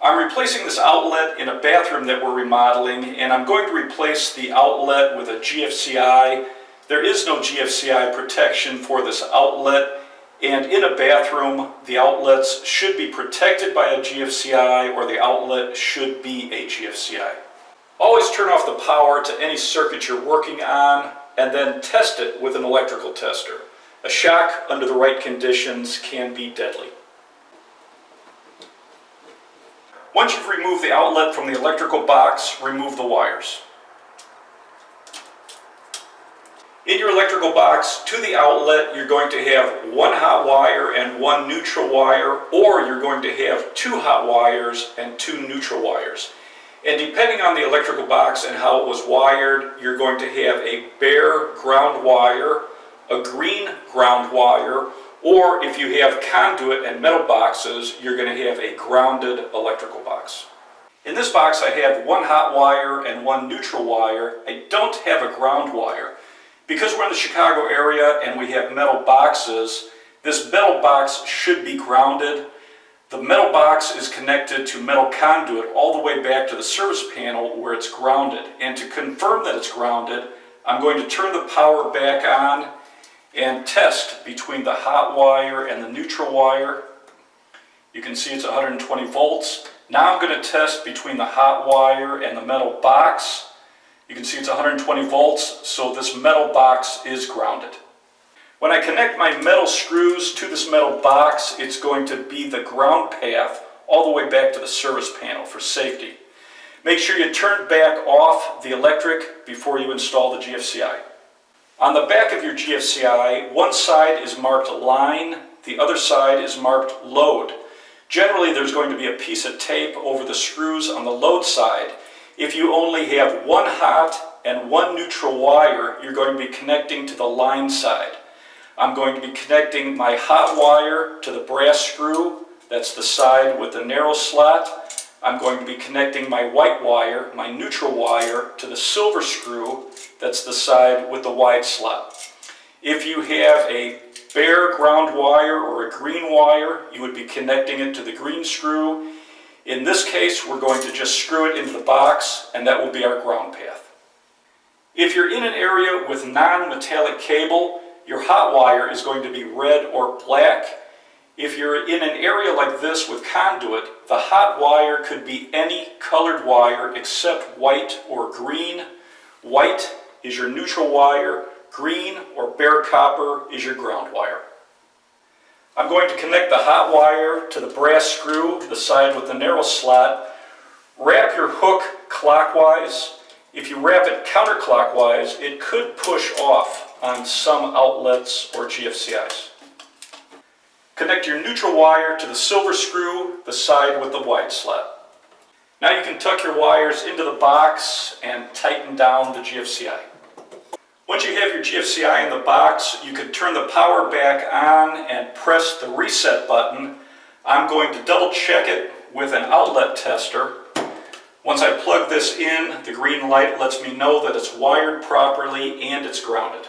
I'm replacing this outlet in a bathroom that we're remodeling, and I'm going to replace the outlet with a GFCI. There is no GFCI protection for this outlet, and in a bathroom, the outlets should be protected by a GFCI, or the outlet should be a GFCI. Always turn off the power to any circuit you're working on, and then test it with an electrical tester. A shock under the right conditions can be deadly. Once you've removed the outlet from the electrical box, remove the wires. In your electrical box, to the outlet, you're going to have one hot wire and one neutral wire, or you're going to have two hot wires and two neutral wires. And depending on the electrical box and how it was wired, you're going to have a bare ground wire, a green ground wire, or if you have conduit and metal boxes, you're going to have a grounded electrical box. In this box I have one hot wire and one neutral wire. I don't have a ground wire. Because we're in the Chicago area and we have metal boxes, this metal box should be grounded. The metal box is connected to metal conduit all the way back to the service panel where it's grounded. And to confirm that it's grounded, I'm going to turn the power back on and test between the hot wire and the neutral wire. You can see it's 120 volts. Now I'm going to test between the hot wire and the metal box. You can see it's 120 volts, so this metal box is grounded. When I connect my metal screws to this metal box, it's going to be the ground path all the way back to the service panel for safety. Make sure you turn back off the electric before you install the GFCI. On the back of your GFCI, one side is marked line, the other side is marked load. Generally, there's going to be a piece of tape over the screws on the load side. If you only have one hot and one neutral wire, you're going to be connecting to the line side. I'm going to be connecting my hot wire to the brass screw, that's the side with the narrow slot. I'm going to be connecting my white wire, my neutral wire, to the silver screw, that's the side with the wide slot. If you have a bare ground wire or a green wire, you would be connecting it to the green screw. In this case, we're going to just screw it into the box, and that will be our ground path. If you're in an area with non-metallic cable, your hot wire is going to be red or black. If you're in an area like this with conduit, the hot wire could be any colored wire except white or green. White is your neutral wire, green or bare copper is your ground wire. I'm going to connect the hot wire to the brass screw, the side with the narrow slot. Wrap your hook clockwise. If you wrap it counterclockwise, it could push off on some outlets or GFCIs. Connect your neutral wire to the silver screw, the side with the wide slot. Now you can tuck your wires into the box and tighten down the GFCI. Once you have your GFCI in the box, you can turn the power back on and press the reset button. I'm going to double check it with an outlet tester. Once I plug this in, the green light lets me know that it's wired properly and it's grounded.